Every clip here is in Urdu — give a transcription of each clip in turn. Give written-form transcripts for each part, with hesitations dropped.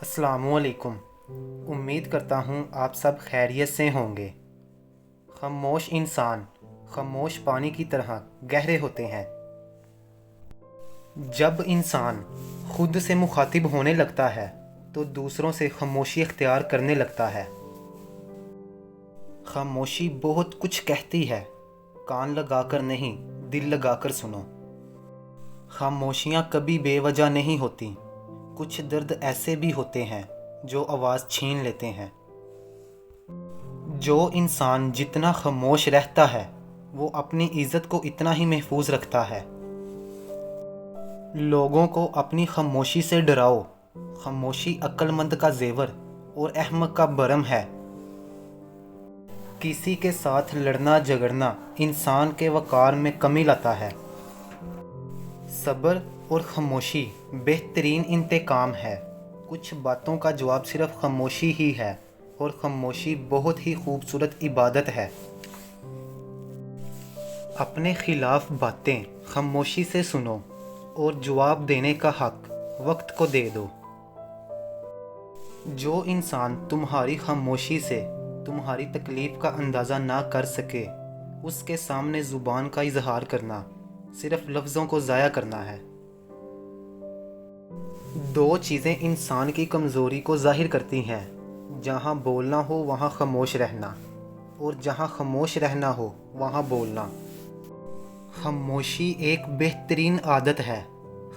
السلام علیکم۔ امید کرتا ہوں آپ سب خیریت سے ہوں گے۔ خاموش انسان خاموش پانی کی طرح گہرے ہوتے ہیں۔ جب انسان خود سے مخاطب ہونے لگتا ہے تو دوسروں سے خاموشی اختیار کرنے لگتا ہے۔ خاموشی بہت کچھ کہتی ہے، کان لگا کر نہیں، دل لگا کر سنو۔ خاموشیاں کبھی بے وجہ نہیں ہوتی، کچھ درد ایسے بھی ہوتے ہیں جو آواز چھین لیتے ہیں۔ جو انسان جتنا خاموش رہتا ہے وہ اپنی عزت کو اتنا ہی محفوظ رکھتا ہے۔ لوگوں کو اپنی خاموشی سے ڈراؤ، خاموشی عقل مند کا زیور اور احمق کا برم ہے۔ کسی کے ساتھ لڑنا جھگڑنا انسان کے وقار میں کمی لاتا ہے۔ صبر اور خاموشی بہترین انتقام ہے۔ کچھ باتوں کا جواب صرف خاموشی ہی ہے، اور خاموشی بہت ہی خوبصورت عبادت ہے۔ اپنے خلاف باتیں خاموشی سے سنو اور جواب دینے کا حق وقت کو دے دو۔ جو انسان تمہاری خاموشی سے تمہاری تکلیف کا اندازہ نہ کر سکے، اس کے سامنے زبان کا اظہار کرنا صرف لفظوں کو ضائع کرنا ہے۔ دو چیزیں انسان کی کمزوری کو ظاہر کرتی ہیں، جہاں بولنا ہو وہاں خاموش رہنا، اور جہاں خاموش رہنا ہو وہاں بولنا۔ خاموشی ایک بہترین عادت ہے،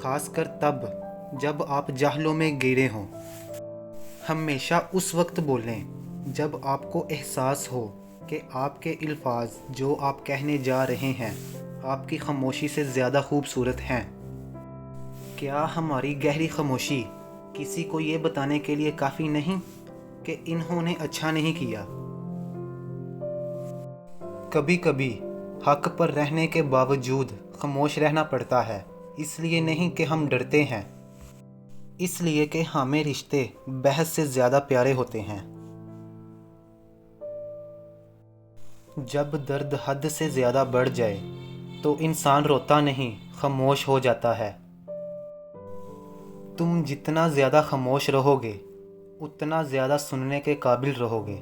خاص کر تب جب آپ جہلوں میں گرے ہوں۔ ہمیشہ اس وقت بولیں جب آپ کو احساس ہو کہ آپ کے الفاظ جو آپ کہنے جا رہے ہیں آپ کی خاموشی سے زیادہ خوبصورت ہیں۔ کیا ہماری گہری خاموشی کسی کو یہ بتانے کے لیے کافی نہیں کہ انہوں نے اچھا نہیں کیا؟ کبھی کبھی حق پر رہنے کے باوجود خاموش رہنا پڑتا ہے، اس لیے نہیں کہ ہم ڈرتے ہیں، اس لیے کہ ہمیں رشتے بحث سے زیادہ پیارے ہوتے ہیں۔ جب درد حد سے زیادہ بڑھ جائے تو انسان روتا نہیں، خاموش ہو جاتا ہے۔ تم جتنا زیادہ خاموش رہو گے اتنا زیادہ سننے کے قابل رہو گے۔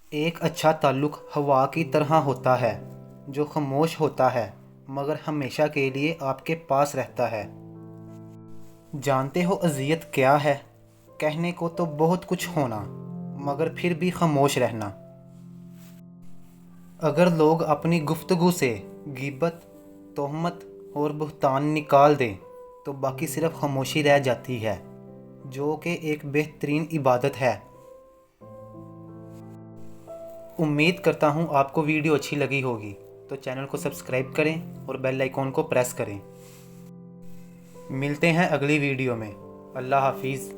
ایک اچھا تعلق ہوا کی طرح ہوتا ہے جو خاموش ہوتا ہے مگر ہمیشہ کے لیے آپ کے پاس رہتا ہے۔ جانتے ہو اذیت کیا ہے؟ کہنے کو تو بہت کچھ ہونا مگر پھر بھی خاموش رہنا۔ اگر لوگ اپنی گفتگو سے غیبت، تہمت اور بہتان نکال دیں تو باقی صرف خاموشی رہ جاتی ہے، جو کہ ایک بہترین عبادت ہے۔ امید کرتا ہوں آپ کو ویڈیو اچھی لگی ہوگی، تو چینل کو سبسکرائب کریں اور بیل آئیکن کو پریس کریں۔ ملتے ہیں اگلی ویڈیو میں۔ اللہ حافظ۔